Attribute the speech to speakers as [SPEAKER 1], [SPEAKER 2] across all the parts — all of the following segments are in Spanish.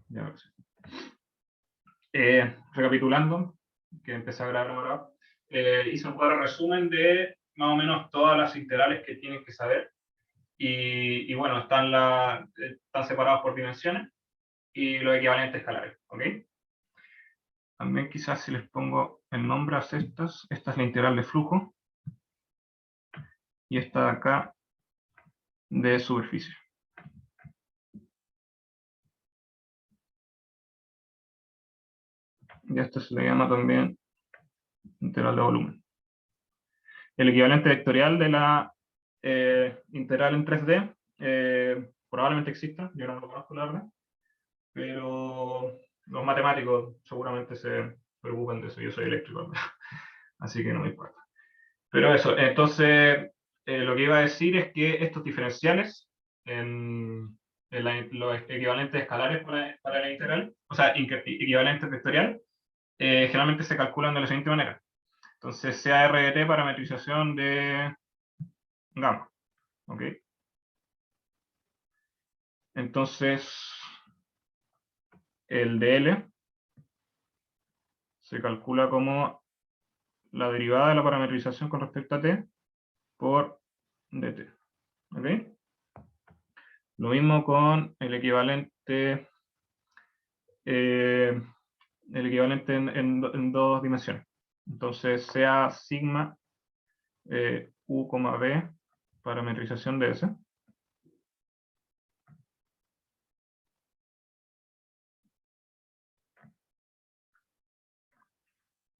[SPEAKER 1] Ya, gracias. Recapitulando, que empecé a grabar ahora, hice un cuadro resumen de más o menos todas las integrales que tienen que saber. Y bueno, están separados por dimensiones y los equivalentes escalares. ¿Ok? También quizás si les pongo el nombre a estas, esta es la integral de flujo y esta de acá de superficie. Y esto se le llama también integral de volumen. El equivalente vectorial de la integral en 3D probablemente exista, yo no lo conozco la verdad, pero los matemáticos seguramente se preocupan de eso, yo soy eléctrico, así que no me importa. Pero eso, entonces lo que iba a decir es que estos diferenciales los equivalentes escalares para la integral, o sea, equivalentes vectoriales, generalmente se calculan de la siguiente manera. Entonces, CAR de T, parametrización de gamma. ¿Ok? Entonces, el dl se calcula como la derivada de la parametrización con respecto a t por dt. ¿Ok? Lo mismo con el equivalente en dos dimensiones. Entonces, sea sigma u, b, parametrización de S.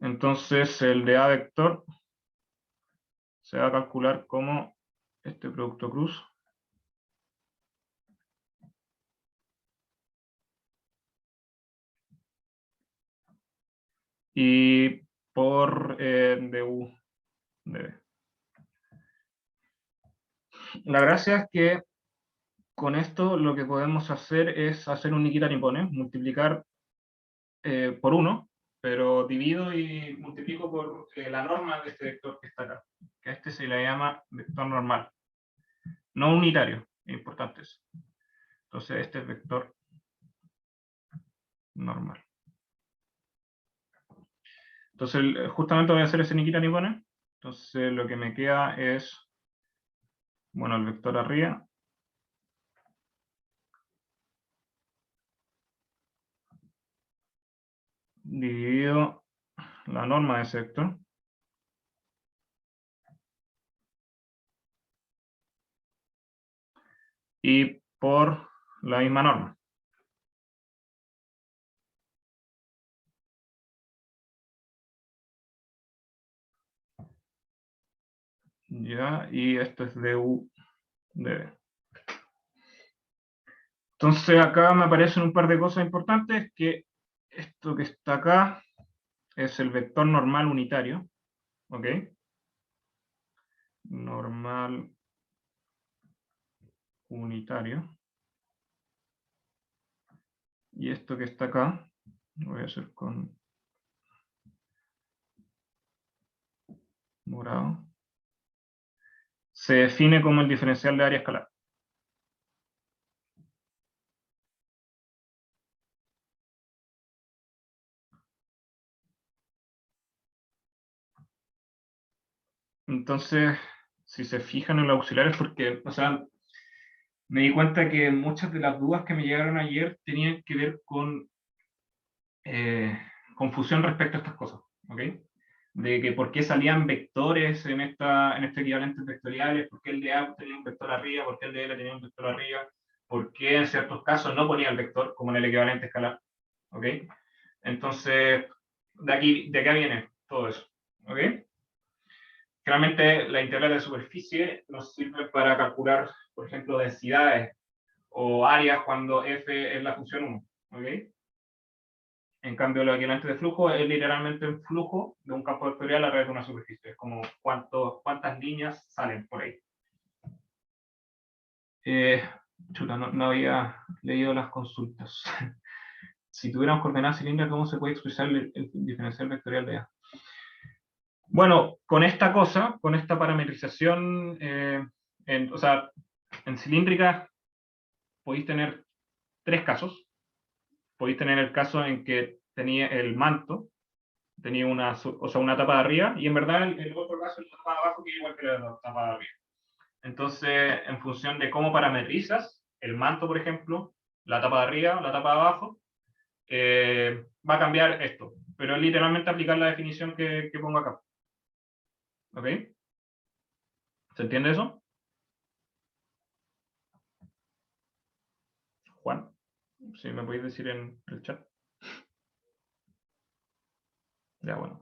[SPEAKER 1] Entonces, el de A vector se va a calcular como este producto cruz y por du de B. La gracia es que con esto lo que podemos hacer es hacer un Nikita Nippone, multiplicar por 1, pero divido y multiplico por la norma de este vector que está acá, que a este se le llama vector normal, no unitario, es importante eso. Entonces este es vector normal. Entonces justamente voy a hacer ese Nikita Nippone, entonces lo que me queda es, bueno, el vector arriba, dividido la norma de ese vector, y por la misma norma. Ya, y esto es du de B. Entonces acá me aparecen un par de cosas importantes, que esto que está acá es el vector normal unitario, ¿ok? Normal unitario. Y esto que está acá, lo voy a hacer con morado, se define como el diferencial de área escalar. Entonces, si se fijan en los auxiliares, porque, o sea, me di cuenta que muchas de las dudas que me llegaron ayer tenían que ver con confusión respecto a estas cosas, ¿ok? De que por qué salían vectores en este equivalentes vectoriales, por qué el de A tenía un vector arriba, por qué el de L tenía un vector arriba, por qué en ciertos casos no ponía el vector, como en el equivalente escalar, ¿ok? Entonces, de acá viene todo eso, ¿ok? Generalmente la integral de superficie nos sirve para calcular, por ejemplo, densidades o áreas cuando f es la función 1, ¿ok? En cambio, lo equivalente de flujo es literalmente un flujo de un campo vectorial a través de una superficie. Es como cuántas líneas salen por ahí. Chuta, no había leído las consultas. Si tuviéramos coordenadas cilíndricas, ¿cómo se puede expresar el diferencial vectorial de A? Bueno, con esta cosa, con esta parametrización, o sea, en cilíndrica podéis tener tres casos. podéis tener el caso en que tenía el manto, tenía una tapa de arriba, y en verdad el otro caso es la tapa de abajo, que es igual que la tapa de arriba. Entonces, en función de cómo parametrizas el manto, por ejemplo, la tapa de arriba, la tapa de abajo, va a cambiar esto. Pero es literalmente aplicar la definición que pongo acá. ¿Ok? ¿Se entiende eso? Juan, si me podéis decir en el chat. Ya, bueno.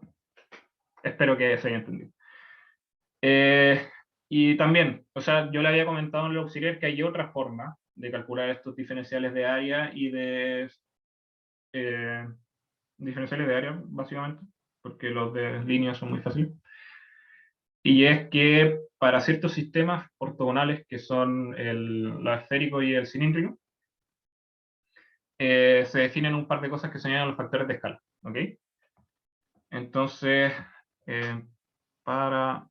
[SPEAKER 1] Espero que se haya entendido. Y también, o sea, yo le había comentado en el auxiliar que hay otra forma de calcular estos diferenciales de área y de diferenciales de área, básicamente, porque los de línea son muy fáciles. Y es que para ciertos sistemas ortogonales, que son el esférico y el cilíndrico, se definen un par de cosas que se llaman los factores de escala. ¿Ok? Entonces, para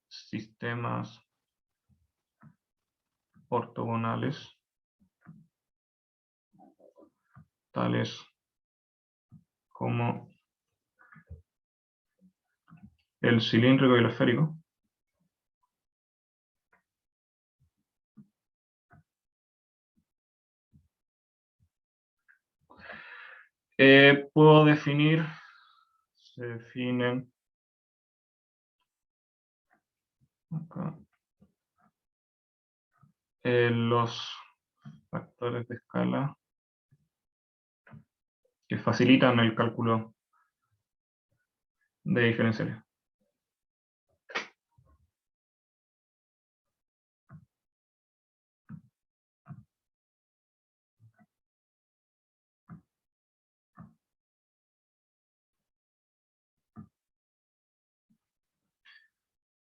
[SPEAKER 1] sistemas ortogonales, tales como el cilíndrico y el esférico, puedo definir, se definen acá, los factores de escala que facilitan el cálculo de diferenciales.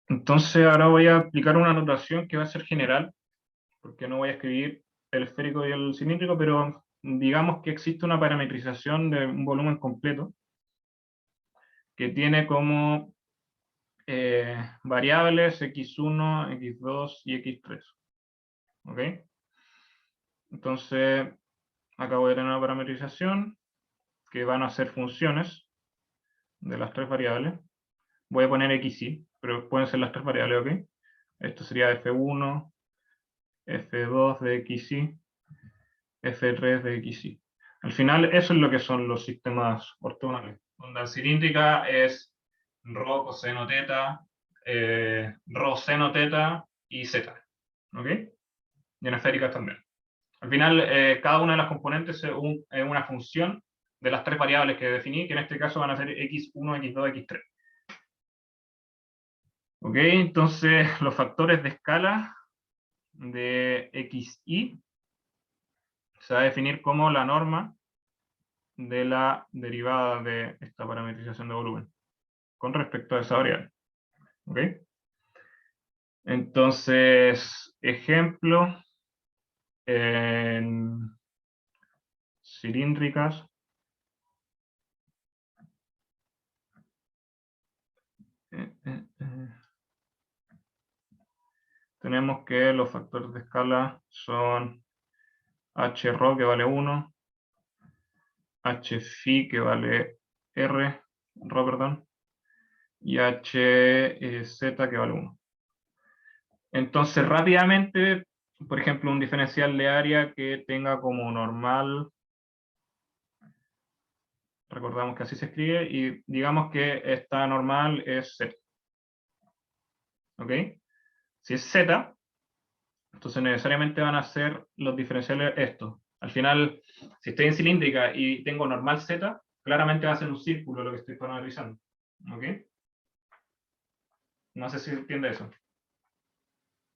[SPEAKER 1] Entonces ahora voy a aplicar una notación que va a ser general, porque no voy a escribir el esférico y el cilíndrico, pero digamos que existe una parametrización de un volumen completo que tiene como variables x1, x2 y x3. ¿Ok? Entonces, acabo de tener una parametrización que van a ser funciones de las tres variables. Voy a poner xy, pero pueden ser las tres variables, ¿ok? Esto sería f1, f2 de xy, f3 de xy. Al final, eso es lo que son los sistemas ortogonales. Onda cilíndrica es rho coseno teta, rho seno teta y z. ¿Ok? Y en esféricas también. Al final, cada una de las componentes es una función de las tres variables que definí, que en este caso van a ser x1, x2, x3. ¿Ok? Entonces, los factores de escala de xy se va a definir como la norma de la derivada de esta parametrización de volumen con respecto a esa variable. ¿Ok? Entonces, ejemplo, en cilíndricas, tenemos que los factores de escala son h rho, que vale 1, h phi, que vale rho, perdón, y h z, que vale 1. Entonces, rápidamente, por ejemplo, un diferencial de área que tenga como normal, recordamos que así se escribe, y digamos que esta normal es z. ¿Ok? Si es z, entonces necesariamente van a ser los diferenciales estos. Al final, si estoy en cilíndrica y tengo normal z, claramente va a ser un círculo lo que estoy parametrizando. ¿Ok? No sé si se entiende eso.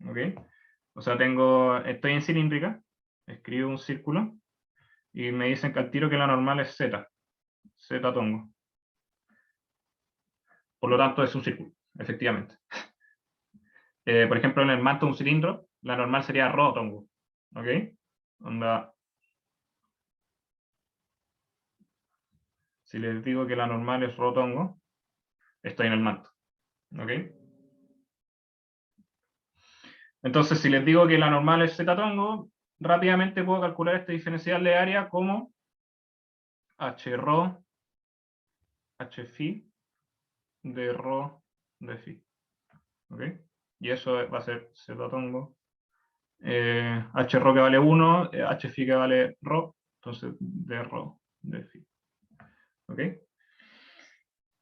[SPEAKER 1] ¿Ok? O sea, estoy en cilíndrica, escribo un círculo, y me dicen que al tiro que la normal es z, z tongo. Por lo tanto, es un círculo, efectivamente. Por ejemplo, en el manto de un cilindro, la normal sería rho tongo. ¿Ok? Onda, si les digo que la normal es rho tongo, estoy en el manto. ¿Ok? Entonces, si les digo que la normal es z tongo, rápidamente puedo calcular este diferencial de área como HRho, HFi de rho de phi. ¿Ok? Y eso va a ser Z-tongo. HRho que vale 1, HFi que vale rho, entonces de rho de phi. ¿Ok?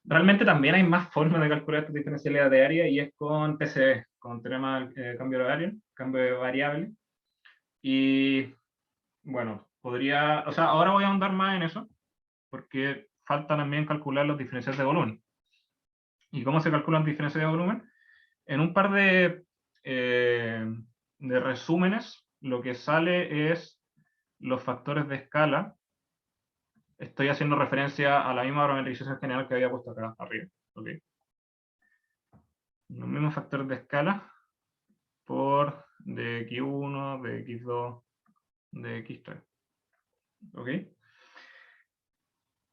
[SPEAKER 1] Realmente también hay más formas de calcular esta diferencialidad de área y es con TCB, con teorema del cambio de área, cambio de variable. Y bueno, podría, o sea, ahora voy a ahondar más en eso, porque falta también calcular los diferenciales de volumen. ¿Y cómo se calculan diferencias de volumen? En un par de resúmenes, lo que sale es los factores de escala. Estoy haciendo referencia a la misma parametrización general que había puesto acá arriba. ¿Okay? Los mismos factores de escala por de X1, de X2, de X3. ¿Ok?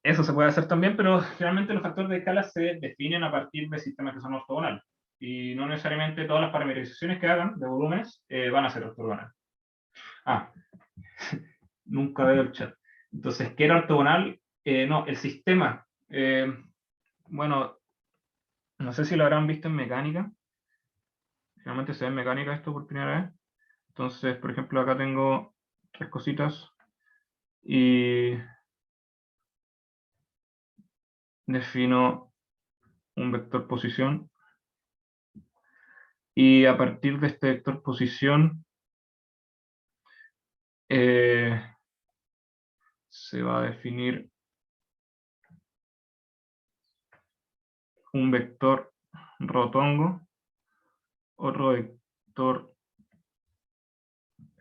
[SPEAKER 1] Eso se puede hacer también, pero generalmente los factores de escala se definen a partir de sistemas que son ortogonales. Y no necesariamente todas las parametrizaciones que hagan de volúmenes van a ser ortogonales. Ah, nunca veo el chat. Entonces, ¿qué era ortogonal? No, el sistema. Bueno, no sé si lo habrán visto en mecánica. Generalmente se ve en mecánica esto por primera vez. Entonces, por ejemplo, acá tengo tres cositas y defino un vector posición. Y a partir de este vector posición se va a definir un vector rotongo, otro vector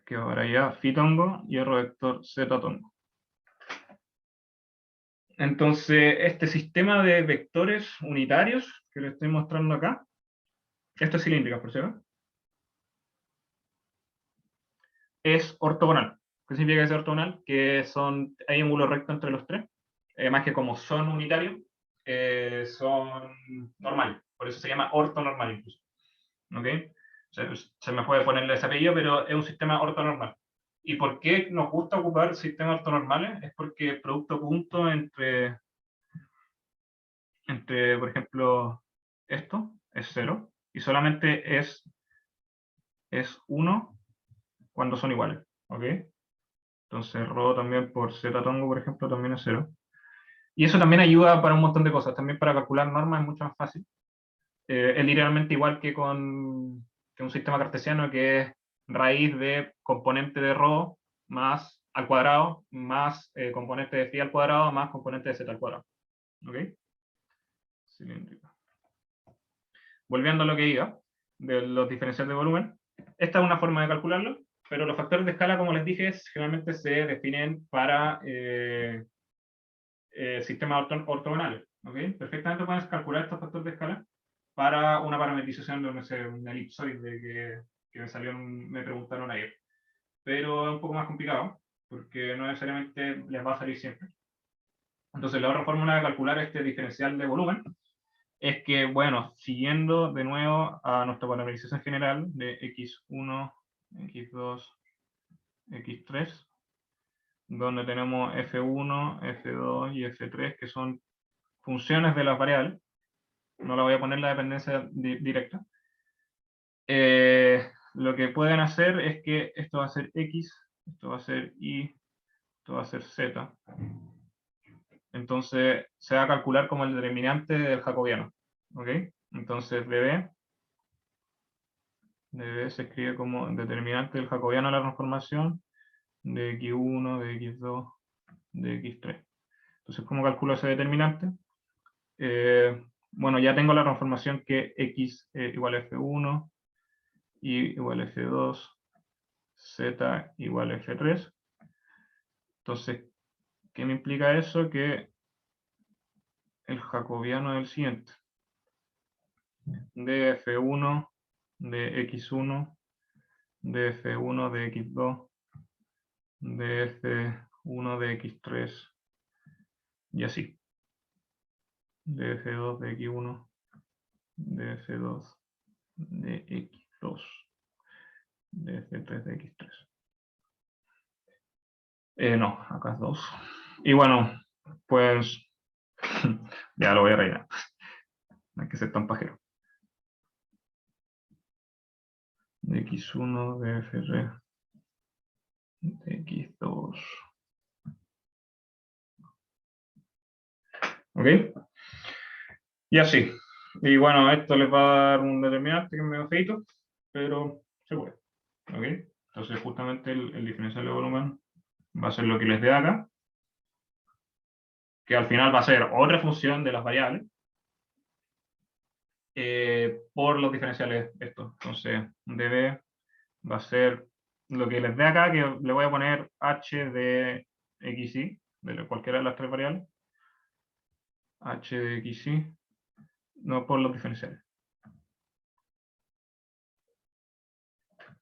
[SPEAKER 1] que va para allá, fitongo, y otro vector z-tongo. Entonces, este sistema de vectores unitarios que le estoy mostrando acá, esto es cilíndrica, por cierto, es ortogonal. ¿Qué significa que es ortogonal? Que hay ángulo recto entre los tres, más que como son unitarios, son normales. Por eso se llama ortonormal incluso. ¿Ok? Se me puede ponerle ese apellido, pero es un sistema ortonormal. ¿Y por qué nos gusta ocupar sistemas ortonormales? Es porque el producto punto entre por ejemplo, esto es 0 y solamente es 1 cuando son iguales. ¿Ok? Entonces, rho también por z-tongo, por ejemplo, también es 0. Y eso también ayuda para un montón de cosas. También para calcular normas es mucho más fácil. Es literalmente igual que con un sistema cartesiano, que es raíz de componente de rho más al cuadrado, más componente de phi al cuadrado, más componente de z al cuadrado. ¿Ok? Cilíndrico. Volviendo a lo que iba, de los diferenciales de volumen, esta es una forma de calcularlo, pero los factores de escala, como les dije, generalmente se definen para sistemas ortogonales. ¿Okay? Perfectamente puedes calcular estos factores de escala para una parametrización de un elipsoide que me preguntaron ayer. Pero es un poco más complicado, porque no necesariamente les va a salir siempre. Entonces, la otra fórmula de calcular este diferencial de volumen es que, bueno, siguiendo de nuevo a nuestra parametrización general de x1, x2, x3, donde tenemos f1, f2 y f3, que son funciones de las variables, no la voy a poner la dependencia directa, lo que pueden hacer es que esto va a ser x, esto va a ser y, esto va a ser z. Entonces se va a calcular como el determinante del jacobiano. ¿Ok? Entonces db se escribe como determinante del jacobiano de la transformación de x1, de x2, de x3. Entonces, ¿cómo calculo ese determinante? Bueno, ya tengo la transformación que x igual a f1, y igual a f2, z igual a f3. Entonces, ¿qué me implica eso? Que el jacobiano es el siguiente. De f1 de x1, de f1 de x2, de f1 de x3, y así. De f2 de x1, de f2 de x2, de f3 de x3. No, acá es 2. Y bueno, pues ya lo voy a rellenar. No hay que ser tan pajero. De x1, de fr, de x2. ¿Ok? Y así. Y bueno, esto les va a dar un determinante que es medio feito, pero se puede. ¿Ok? Entonces justamente el diferencial de volumen va a ser lo que les dé acá, que al final va a ser otra función de las variables por los diferenciales estos. Entonces, db va a ser lo que les dé acá, que le voy a poner h de xy, de cualquiera de las tres variables, h de xy, no por los diferenciales.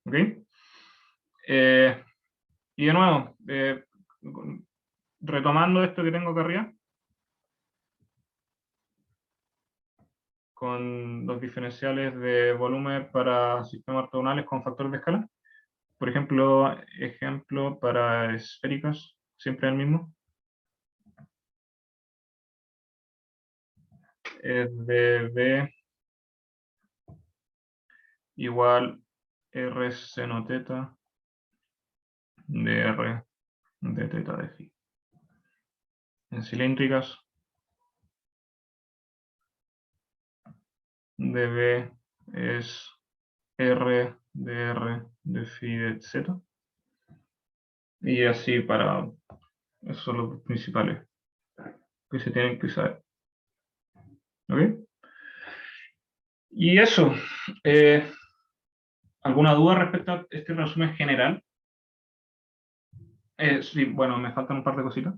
[SPEAKER 1] ¿Ok? Y de nuevo, retomando esto que tengo acá arriba, con los diferenciales de volumen para sistemas ortogonales con factores de escala. Por ejemplo para esféricas, siempre el mismo. Es de B igual R seno teta de R de teta de phi. En cilíndricas, dB es R de phi de z. Y así para, esos son los principales que se tienen que saber. ¿Ok? Y eso, ¿alguna duda respecto a este resumen general? Sí, bueno, me faltan un par de cositas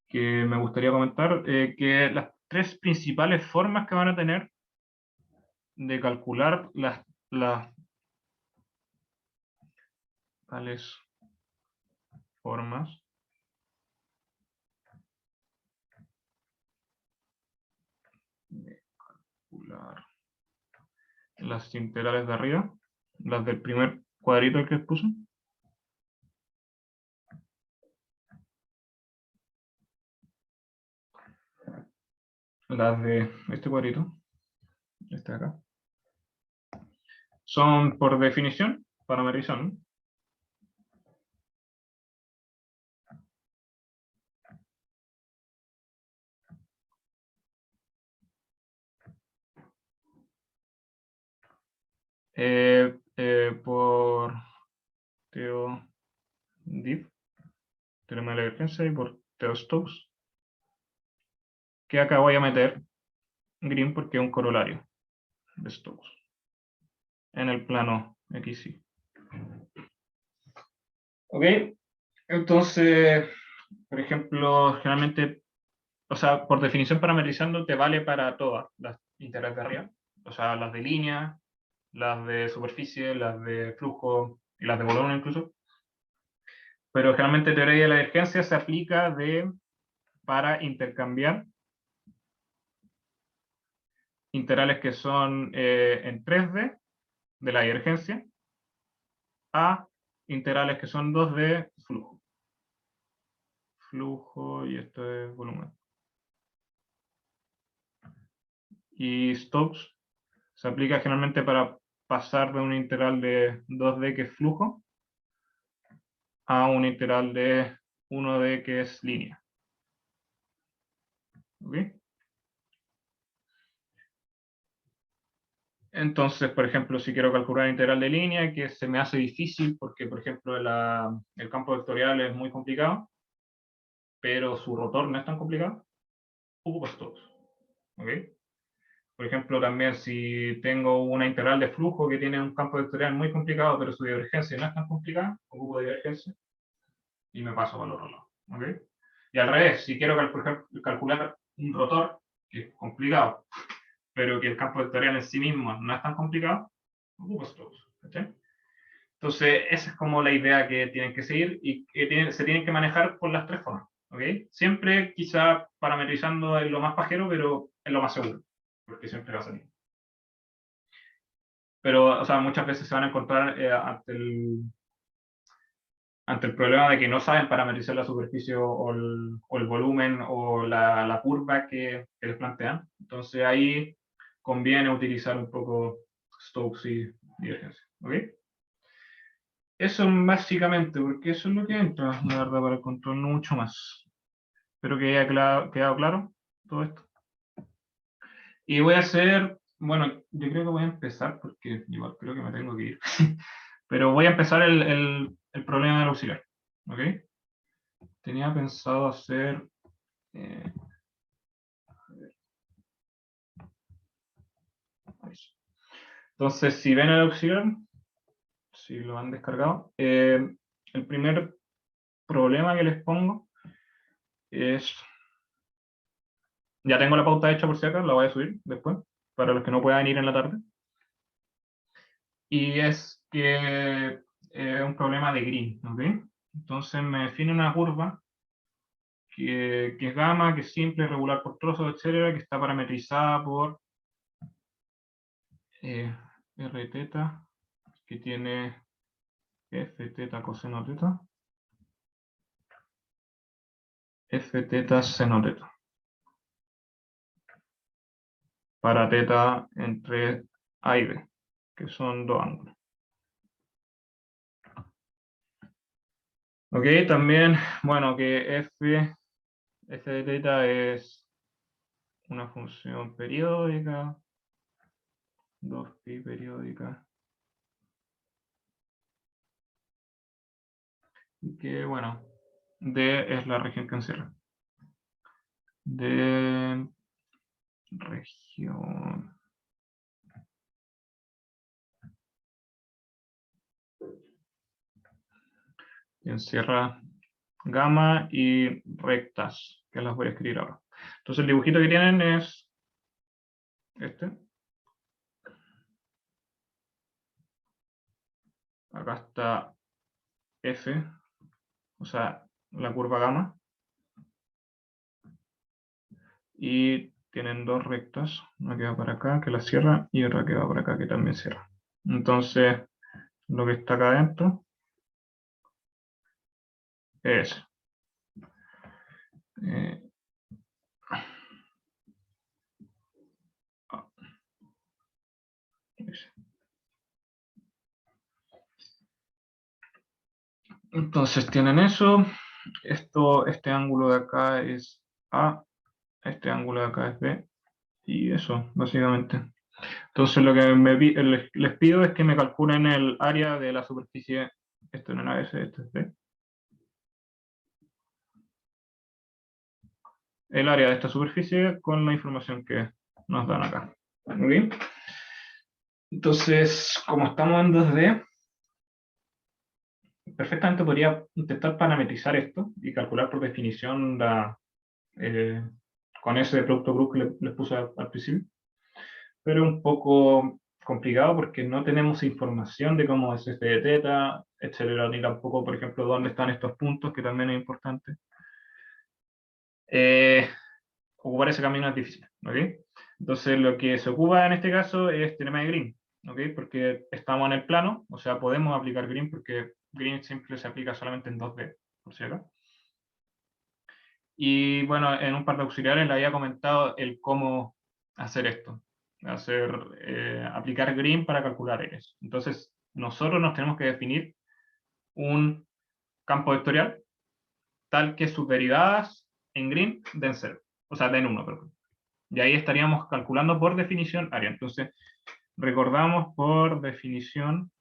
[SPEAKER 1] que me gustaría comentar, que las tres principales formas que van a tener de calcular las tales formas de calcular las integrales de arriba, las del primer cuadrito que puse, las de este cuadrito, este de acá, son por definición parametrizar, ¿no? Por Theo Div, teorema de la divergencia, y por Theo Stokes, que acá voy a meter Green porque es un corolario de Stokes en el plano XY. ¿Ok? Entonces, por ejemplo, generalmente, o sea, por definición parametrizando te vale para todas las integrales de arriba, o sea, las de línea, las de superficie, las de flujo y las de volumen incluso. Pero generalmente teoría de la divergencia se aplica para intercambiar integrales que son en 3D de la divergencia a integrales que son 2D flujo. Flujo y esto es volumen. Y Stokes se aplica generalmente para pasar de un integral de 2D que es flujo a un integral de 1D que es línea. ¿Okay? Entonces, por ejemplo, si quiero calcular integral de línea, que se me hace difícil porque, por ejemplo, el campo vectorial es muy complicado, pero su rotor no es tan complicado, ocupo Stokes. ¿Okay? Por ejemplo, también si tengo una integral de flujo que tiene un campo vectorial muy complicado, pero su divergencia no es tan complicada, ocupo divergencia y me paso para el otro lado. ¿Okay? Y al revés, si quiero calcular un rotor, que es complicado, pero que el campo vectorial en sí mismo no es tan complicado, ocupo Stokes. ¿Okay? Entonces, esa es como la idea que tienen que seguir y que se tienen que manejar por las tres formas. ¿Okay? Siempre quizá parametrizando en lo más pajero, pero en lo más seguro, porque siempre va a salir. Pero, o sea, muchas veces se van a encontrar ante ante el problema de que no saben parametrizar la superficie o el volumen o la curva que les plantean. Entonces ahí conviene utilizar un poco Stokes y divergencia. ¿Ok? Eso básicamente, porque eso es lo que entra, la verdad, para el control, no mucho más. Espero que haya quedado claro todo esto. Y voy a hacer, bueno, yo creo que voy a empezar, porque igual creo que me tengo que ir. Pero voy a empezar el problema del auxiliar. ¿Ok? Tenía pensado hacer... eh, entonces, si ven el auxiliar, si lo han descargado, el primer problema que les pongo es... Ya tengo la pauta hecha por si acaso, la voy a subir después, para los que no puedan ir en la tarde. Y es que es un problema de green, ¿ok? Entonces me define una curva que es gamma, que es simple, regular por trozos, etcétera, que está parametrizada por r teta, que tiene f teta coseno teta, f teta seno teta, para teta entre A y B, que son dos ángulos. Ok, también, bueno, que f de teta es una función periódica, 2pi periódica, y que, bueno, D es la región que encierra. De región que encierra gamma y rectas, que las voy a escribir ahora. Entonces el dibujito que tienen es este. Acá está F, o sea, la curva gamma. Y tienen dos rectas, una que va para acá, que la cierra, y otra que va para acá, que también cierra. Entonces, lo que está acá adentro es eh, entonces tienen eso. Este ángulo de acá es A, este ángulo de acá es B, y eso, básicamente. Entonces lo que les pido es que me calculen el área de la superficie, esto no es S, esto es B. El área de esta superficie con la información que nos dan acá. ¿Okay? Entonces, como estamos en 2D, perfectamente podría intentar parametrizar esto y calcular por definición eh, con ese producto cruz que les puse al principio. Pero es un poco complicado porque no tenemos información de cómo es este de teta, etcétera, ni tampoco, por ejemplo, dónde están estos puntos, que también es importante. Ocupar ese camino es difícil, ¿ok? Entonces lo que se ocupa en este caso es teorema de Green, ¿ok? Porque estamos en el plano, o sea, podemos aplicar Green porque Green siempre se aplica solamente en 2D, por cierto. Y bueno, en un par de auxiliares le había comentado el cómo hacer esto, aplicar Green para calcular Rs. Entonces, nosotros nos tenemos que definir un campo vectorial tal que sus derivadas en Green den 0, o sea, den 1, perdón. Y ahí estaríamos calculando por definición área. Entonces, recordamos por definición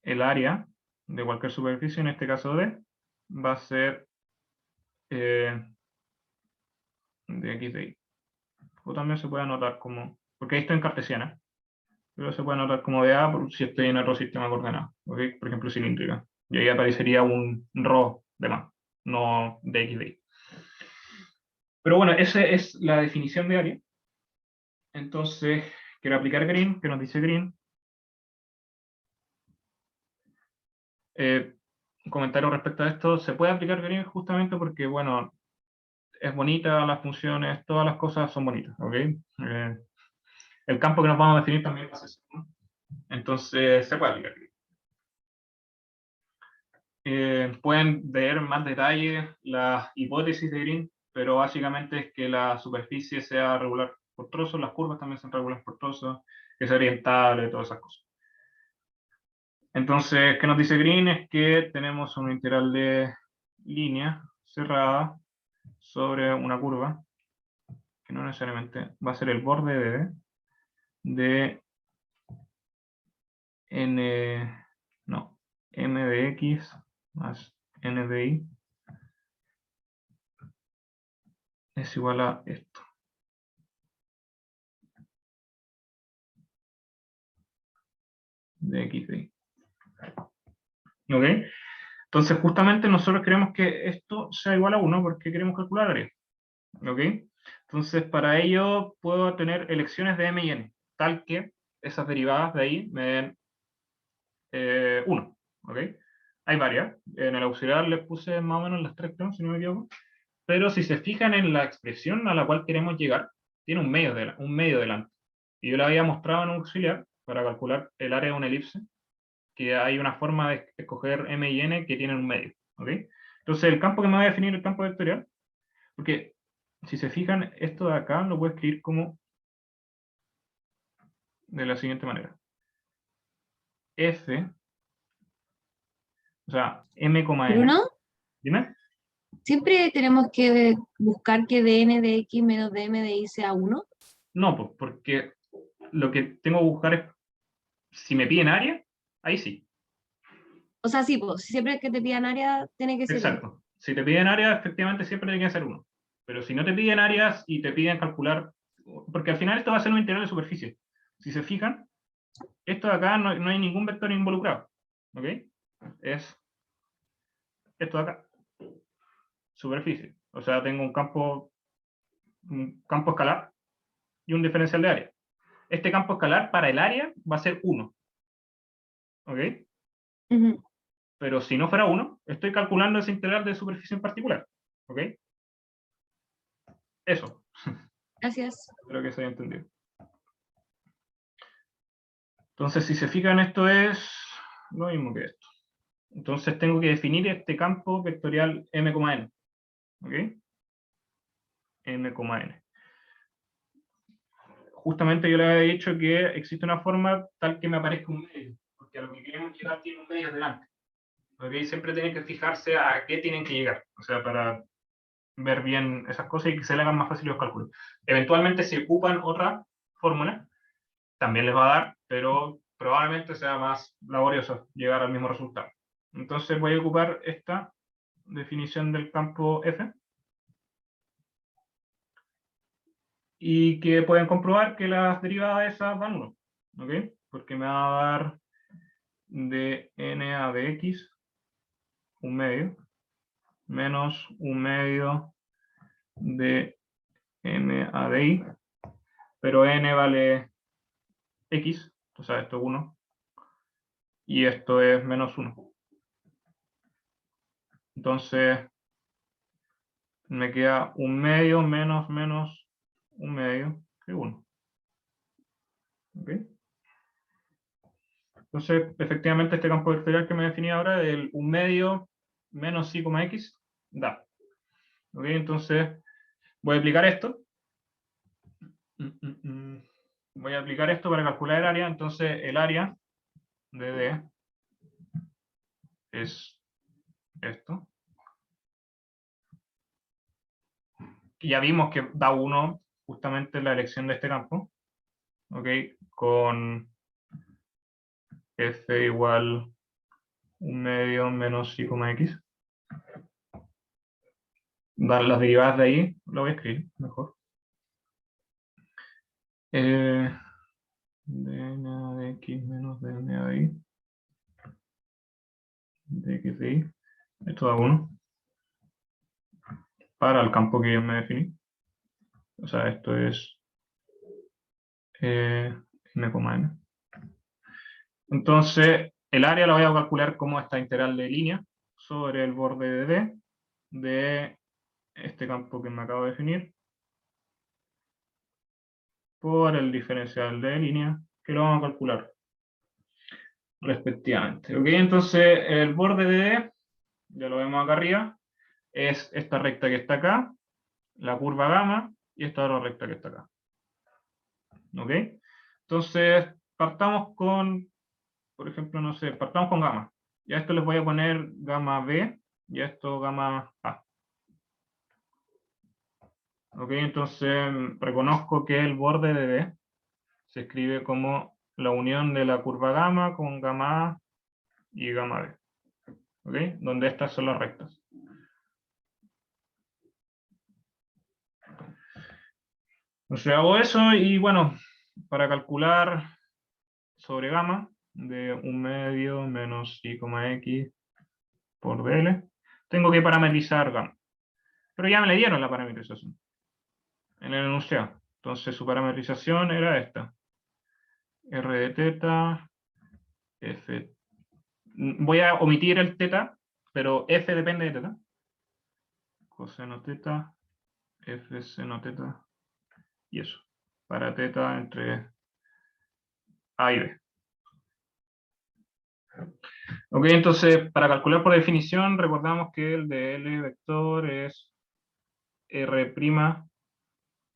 [SPEAKER 1] el área de cualquier superficie, en este caso D, va a ser de X de Y. O también se puede anotar como, porque ahí estoy en cartesiana, pero se puede anotar como de A si estoy en otro sistema coordenado, ¿okay? Por ejemplo, cilíndrica. Y ahí aparecería un ρ de más, no de X de Y. Pero bueno, esa es la definición de área. Entonces, quiero aplicar Green, que nos dice Green. Un comentario respecto a esto, se puede aplicar Green justamente porque, bueno, es bonita las funciones, todas las cosas son bonitas, ¿ok? El campo que nos vamos a definir también va a ser, ¿no? Entonces se puede aplicar. Pueden ver más detalles las hipótesis de Green, pero básicamente es que la superficie sea regular por trozos, las curvas también son regulares por trozos, que sea orientable, todas esas cosas. Entonces, ¿qué nos dice Green? Es que tenemos un integral de línea cerrada sobre una curva, que no necesariamente va a ser el borde de n, no, m de x más n de y es igual a esto. De x de y. ¿Ok? Entonces, justamente nosotros queremos que esto sea igual a 1 porque queremos calcular área. ¿Ok? Entonces, para ello puedo tener elecciones de m y n, tal que esas derivadas de ahí me den 1. ¿Ok? Hay varias. En el auxiliar les puse más o menos las tres, creo, si no me equivoco. Pero si se fijan en la expresión a la cual queremos llegar, tiene un medio delante. Y yo le había mostrado en un auxiliar para calcular el área de una elipse, que hay una forma de escoger m y n que tienen un medio. ¿Ok? Entonces, el campo que me va a definir el campo vectorial, porque si se fijan, esto de acá lo puedo escribir como de la siguiente manera. F, o sea, m, n.
[SPEAKER 2] Bruno,
[SPEAKER 1] Dime.
[SPEAKER 2] ¿siempre tenemos que buscar que dn de x menos dm de y sea 1?
[SPEAKER 1] No, pues porque lo que tengo que buscar es, si me piden área, ahí sí.
[SPEAKER 2] O sea, sí, pues siempre que te pidan área tiene que ser 1.
[SPEAKER 1] Exacto. Si te piden área, efectivamente siempre tiene que ser 1. Pero si no te piden áreas y te piden calcular, porque al final esto va a ser un integral de superficie. Si se fijan, esto de acá no hay ningún vector involucrado. ¿Ok? Es esto de acá. Superficie. O sea, tengo un campo escalar y un diferencial de área. Este campo escalar para el área va a ser 1. ¿Ok?
[SPEAKER 2] Ujú.
[SPEAKER 1] Pero si no fuera 1, estoy calculando ese integral de superficie en particular. ¿Ok? Eso.
[SPEAKER 2] Gracias.
[SPEAKER 1] Espero que se haya entendido. Entonces, si se fijan, esto es lo mismo que esto. Entonces tengo que definir este campo vectorial m,n. ¿Ok? m,n. Justamente yo le había dicho que existe una forma tal que me aparezca un medio, porque a lo que queremos llegar tiene un medio delante. ¿Ok? Siempre tienen que fijarse a qué tienen que llegar, o sea, para ver bien esas cosas y que se le hagan más fáciles los cálculos. Eventualmente, si ocupan otra fórmula, también les va a dar, pero probablemente sea más laborioso llegar al mismo resultado. Entonces voy a ocupar esta definición del campo F y que pueden comprobar que las derivadas de esas dan 1, ¿ok? Porque me va a dar de n a de x un medio menos un medio de m a de y, pero n vale x, o sea, esto es 1, y esto es menos 1. Entonces, me queda un medio menos un medio, que es 1. ¿Ok? Entonces, efectivamente, este campo vectorial que me definí ahora, del un medio menos y, x, da. ¿Ok? Entonces, voy a aplicar esto. Voy a aplicar esto para calcular el área. Entonces, el área de D es esto. Y ya vimos que da 1 justamente la elección de este campo. ¿Ok? Con F igual un medio menos y, x. Dar las derivadas de ahí, lo voy a escribir mejor. dn de x menos dn de y. De x de y. Esto da 1. Para el campo que yo me definí. O sea, esto es m,n. Entonces, el área la voy a calcular como esta integral de línea sobre el borde de D de este campo que me acabo de definir por el diferencial de línea que lo vamos a calcular respectivamente. ¿Ok? Entonces, el borde de D, ya lo vemos acá arriba, es esta recta que está acá, la curva gamma, y esta otra recta que está acá. ¿Ok? Entonces, partamos con, por ejemplo, no sé, partamos con gamma. Y a esto les voy a poner gamma B, y a esto gamma A. ¿Ok? Entonces, reconozco que el borde de D se escribe como la unión de la curva gamma con gamma A y gamma B. ¿Ok? Donde estas son las rectas. Entonces hago eso y bueno, para calcular sobre gamma de 1 medio menos i, x por dl, tengo que parametrizar gamma. Pero ya me le dieron la parametrización en el enunciado. Entonces su parametrización era esta. R de teta, F. Voy a omitir el teta, pero F depende de teta. Coseno teta, F seno teta, y eso. Para teta entre A y B. Ok, entonces para calcular por definición, recordamos que el de L vector es R'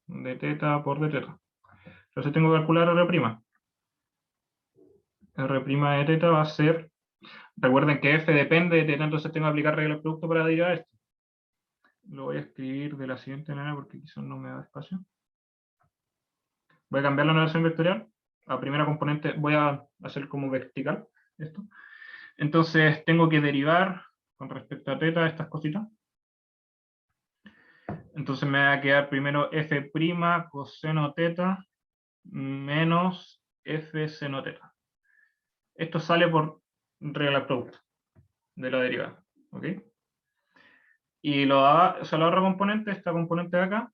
[SPEAKER 1] de teta por de teta. Entonces tengo que calcular R'. R' de teta va a ser, recuerden que F depende de teta, entonces tengo que aplicar regla del producto para derivar esto. Lo voy a escribir de la siguiente manera porque quizás no me da espacio. Voy a cambiar la notación vectorial. A primera componente voy a hacer como vertical esto. Entonces tengo que derivar con respecto a teta estas cositas. Entonces me va a quedar primero f' coseno teta menos f seno teta. Esto sale por regla del producto de la derivada. ¿Ok? Y la otra componente, esta componente de acá,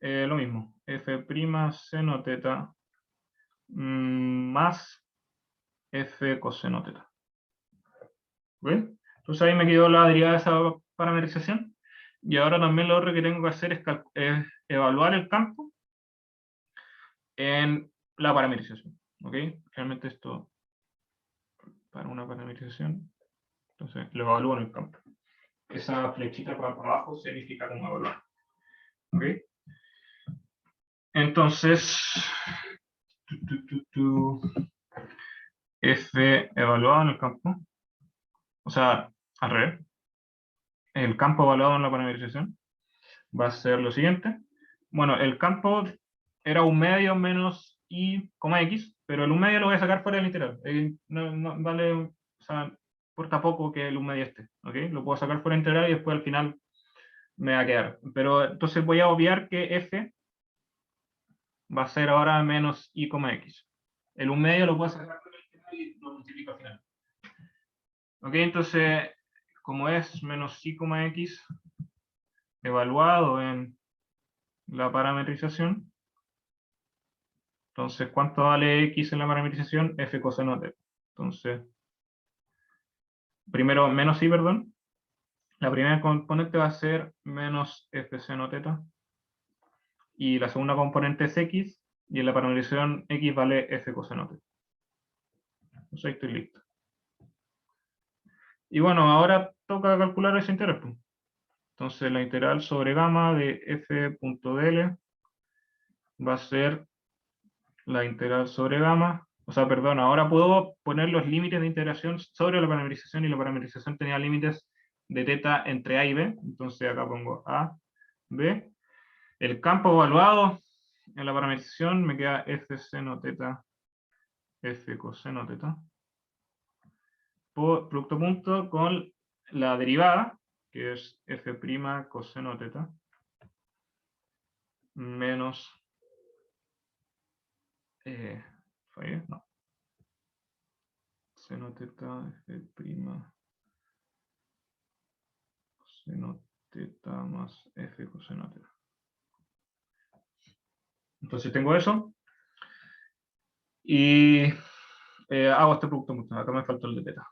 [SPEAKER 1] lo mismo. F' seno teta más f coseno teta. ¿Ok? Entonces ahí me quedó la derivada de esa parametrización. Y ahora también lo otro que tengo que hacer es evaluar el campo en la parametrización. ¿Ok? Realmente esto para una parametrización, entonces lo evalúo en el campo. Esa flechita para abajo significa como evaluar. ¿Ok? Entonces, F evaluado en el campo, o sea, al revés, el campo evaluado en la parametrización va a ser lo siguiente. Bueno, el campo era 1 medio menos i, x, pero el 1 medio lo voy a sacar fuera del integral. No vale, o sea, importa poco que el 1 medio esté, ¿ok? Lo puedo sacar fuera del integral y después al final me va a quedar. Pero entonces voy a obviar que f va a ser ahora menos i, x. El 1 medio lo puedo sacar fuera del integral y lo multiplico al final. ¿Ok? Entonces, como es menos i, x evaluado en la parametrización, entonces, ¿cuánto vale x en la parametrización? F coseno t. Entonces, primero, menos i, perdón. La primera componente va a ser menos f seno teta. Y la segunda componente es x. Y en la parametrización x vale f coseno t. Entonces, ahí estoy listo. Y bueno, ahora toca calcular ese integral. Entonces, la integral sobre gamma de f.dl va a ser la integral sobre gamma. O sea, perdón, ahora puedo poner los límites de integración sobre la parametrización y la parametrización tenía límites de teta entre A y B. Entonces acá pongo A, B. El campo evaluado en la parametrización me queda F seno teta, F coseno teta. Por producto punto con la derivada, que es F' coseno teta, menos... ¿fallé? No. Seno teta, F', coseno teta más F coseno teta. Entonces tengo eso. Y hago este producto mucho. Acá me faltó el de teta.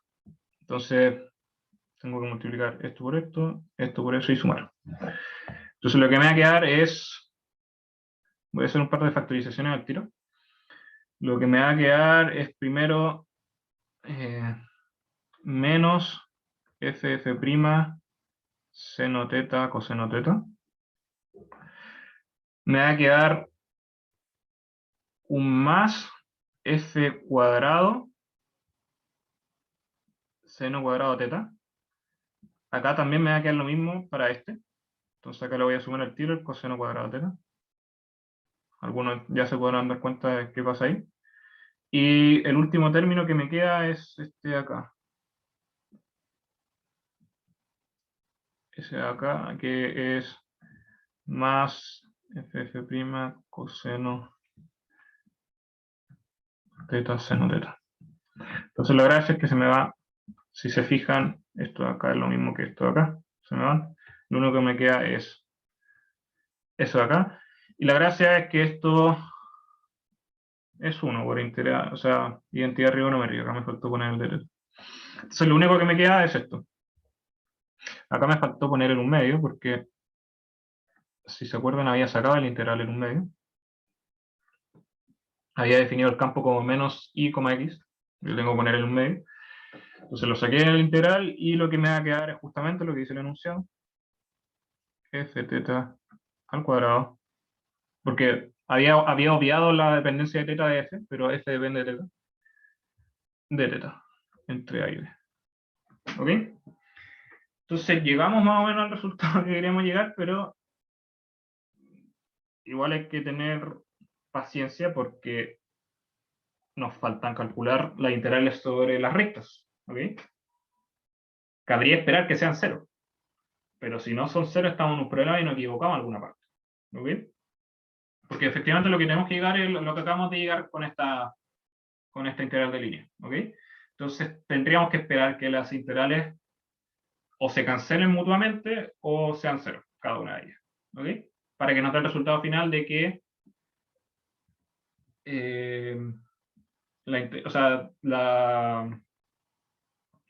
[SPEAKER 1] Entonces tengo que multiplicar esto por eso y sumar. Entonces lo que me va a quedar es, voy a hacer un par de factorizaciones al tiro. Lo que me va a quedar es primero menos ff' seno teta coseno teta. Me va a quedar un más f cuadrado seno cuadrado teta. Acá también me va a quedar lo mismo para este. Entonces acá le voy a sumar el tiro, el coseno cuadrado teta. Algunos ya se podrán dar cuenta de qué pasa ahí. Y el último término que me queda es este de acá. Ese de acá, que es más ff' coseno teta seno teta. Entonces la gracia es que se me va, si se fijan, esto de acá es lo mismo que esto de acá. Se me van. Lo único que me queda es eso de acá. Y la gracia es que esto es 1 por identidad, o sea, identidad trigonométrica. Acá me faltó poner el derecho. Entonces lo único que me queda es esto. Acá me faltó poner el 1/2 porque, si se acuerdan, había sacado el integral en 1/2. Había definido el campo como menos y, x. Yo tengo que poner el 1/2. Entonces lo saqué en el integral y lo que me va a quedar es justamente lo que dice el enunciado. F teta al cuadrado. Porque había obviado la dependencia de teta de f, pero f depende de teta entre a y b. ¿Ok? Entonces llegamos más o menos al resultado que queríamos llegar, pero igual hay que tener paciencia porque nos faltan calcular las integrales sobre las rectas. ¿Ok? Cabría esperar que sean 0. Pero si no son 0, estamos en un problema y nos equivocamos en alguna parte. ¿Ok? Porque efectivamente lo que tenemos que llegar es lo que acabamos de llegar con esta integral de línea. ¿Ok? Entonces tendríamos que esperar que las integrales o se cancelen mutuamente o sean 0, cada una de ellas. ¿Ok? Para que nos dé el resultado final de que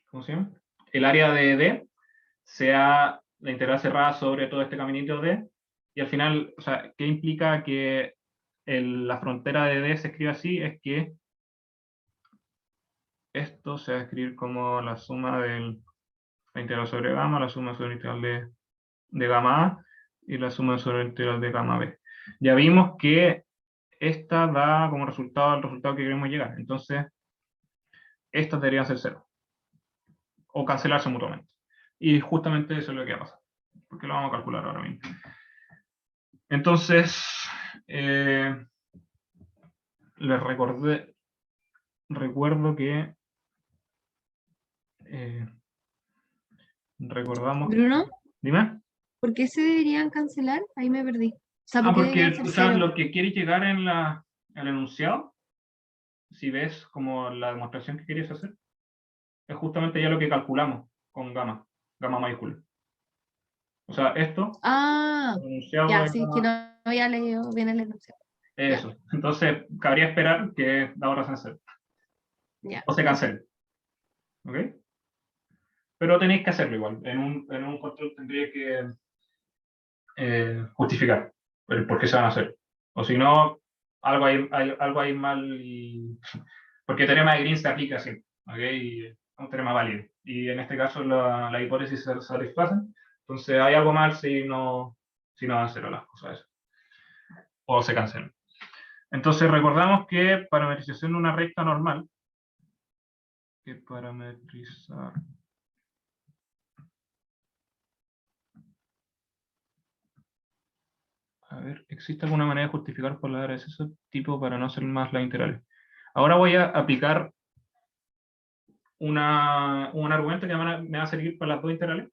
[SPEAKER 1] ¿cómo se llama? El área de D sea la integral cerrada sobre todo este caminito D, y al final, o sea, ¿qué implica que la frontera de D se escribe así? Es que esto se va a escribir como la suma de la integral sobre gamma, la suma sobre la integral de gamma A, y la suma sobre la integral de gamma B. Ya vimos que esta da como resultado el resultado que queremos llegar. Entonces, estas deberían ser 0. O cancelarse mutuamente. Y justamente eso es lo que va a pasar. Porque lo vamos a calcular ahora mismo. Entonces, les recuerdo que recordamos.
[SPEAKER 2] Bruno,
[SPEAKER 1] Dime.
[SPEAKER 2] ¿por qué se deberían cancelar? Ahí me perdí. O sea, ¿por qué deberían
[SPEAKER 1] Porque,
[SPEAKER 2] ser
[SPEAKER 1] o sea,
[SPEAKER 2] 0?
[SPEAKER 1] lo que quiere llegar en el enunciado, si ves como la demostración que querías hacer, es justamente ya lo que calculamos con gamma mayúscula. O sea, esto,
[SPEAKER 2] Ah,
[SPEAKER 1] el enunciado
[SPEAKER 2] ya,
[SPEAKER 1] de
[SPEAKER 2] sí, que
[SPEAKER 1] gamma,
[SPEAKER 2] no había leído bien el enunciado. Ya,
[SPEAKER 1] eso. Entonces, cabría esperar que la otra se cancele.
[SPEAKER 2] ya.
[SPEAKER 1] O se cancele. ¿Ok? Pero tenéis que hacerlo igual. En un control tendría que justificar el por qué se van a hacer. O si no, algo hay mal. Porque el teorema de Green se aplica siempre. ¿Okay? Es un teorema válido. Y en este caso la hipótesis se satisface. Entonces hay algo mal si no van a cero las cosas. O se cancelan. Entonces recordamos que parametrización de una recta normal. Que parametrizar. A ver, ¿existe alguna manera de justificar por la de ese tipo para no hacer más las integrales? Ahora voy a aplicar un argumento que me va a servir para las dos integrales,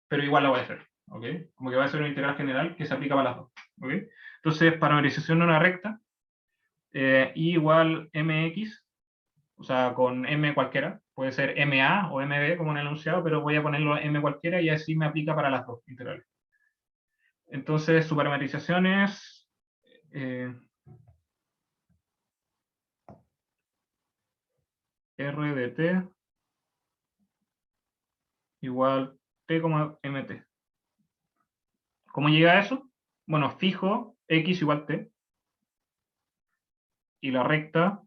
[SPEAKER 1] pero igual la voy a hacer. ¿Ok? Como que va a ser una integral general que se aplica para las dos. ¿Ok? Entonces, parametrización de una recta, y igual mx, o sea, con m cualquiera, puede ser ma o mb como en el enunciado, pero voy a ponerlo m cualquiera y así me aplica para las dos integrales. Entonces, su parametrización es r de t igual t como mt. ¿Cómo llega a eso? Bueno, fijo x igual t, y la recta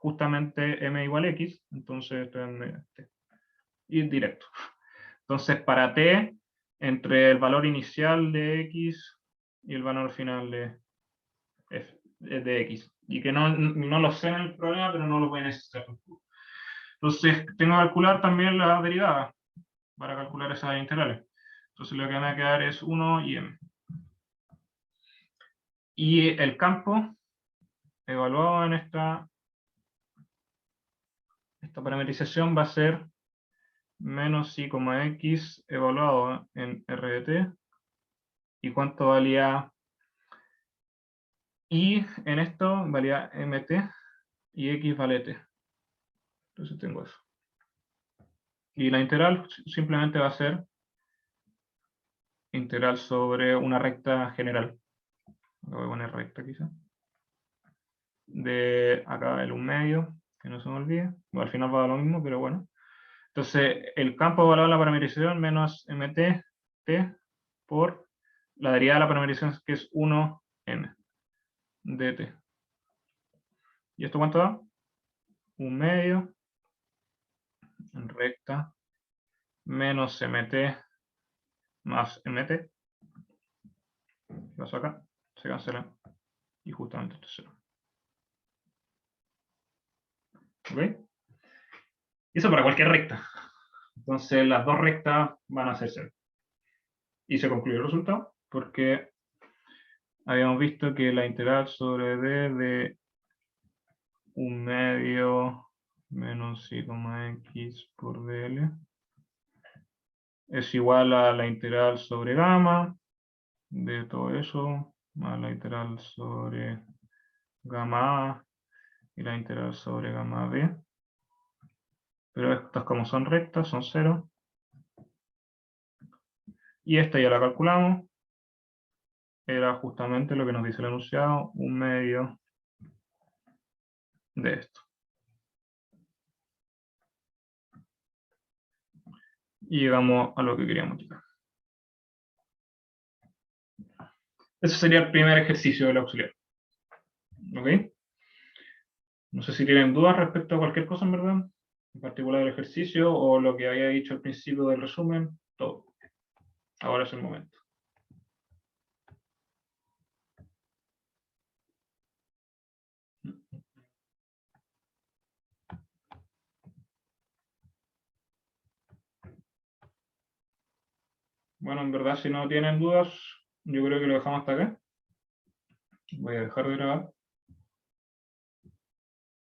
[SPEAKER 1] justamente m igual x, entonces esto es y directo. Entonces, para t, entre el valor inicial de x y el valor final de x. Y que no lo sé en el problema, pero no lo voy a necesitar. Entonces, tengo que calcular también la derivada para calcular esas integrales. Entonces, lo que me va a quedar es 1 y m. Y el campo evaluado en esta parametrización va a ser menos i, x evaluado en r de t. ¿Y cuánto valía i en esto? Valía mt y x vale t. Entonces tengo eso. Y la integral simplemente va a ser integral sobre una recta general. Lo voy a poner recta quizá. De acá el 1/2, que no se me olvide. Bueno, al final va a dar lo mismo, pero bueno. Entonces, el campo evaluado en la parametrización menos mt t por la derivada de la parametrización, que es 1m dt. ¿Y esto cuánto da? 1/2 en recta menos mt más mt. ¿Qué pasó acá? Se cancela. Y justamente esto es 0. ¿Ok? Y eso para cualquier recta. Entonces las dos rectas van a ser 0. Y se concluye el resultado porque habíamos visto que la integral sobre d de 1/2 menos i, x por dl es igual a la integral sobre gamma de todo eso, más la integral sobre gamma a y la integral sobre gamma b. Pero estas, como son rectas, son 0. Y esta ya la calculamos. Era justamente lo que nos dice el enunciado, 1/2 de esto. Y llegamos a lo que queríamos llegar. Ese sería el primer ejercicio del auxiliar. ¿Ok? No sé si tienen dudas respecto a cualquier cosa, en verdad. En particular el ejercicio o lo que había dicho al principio del resumen. Todo. Ahora es el momento. Bueno, en verdad, si no tienen dudas, yo creo que lo dejamos hasta acá. Voy a dejar de grabar.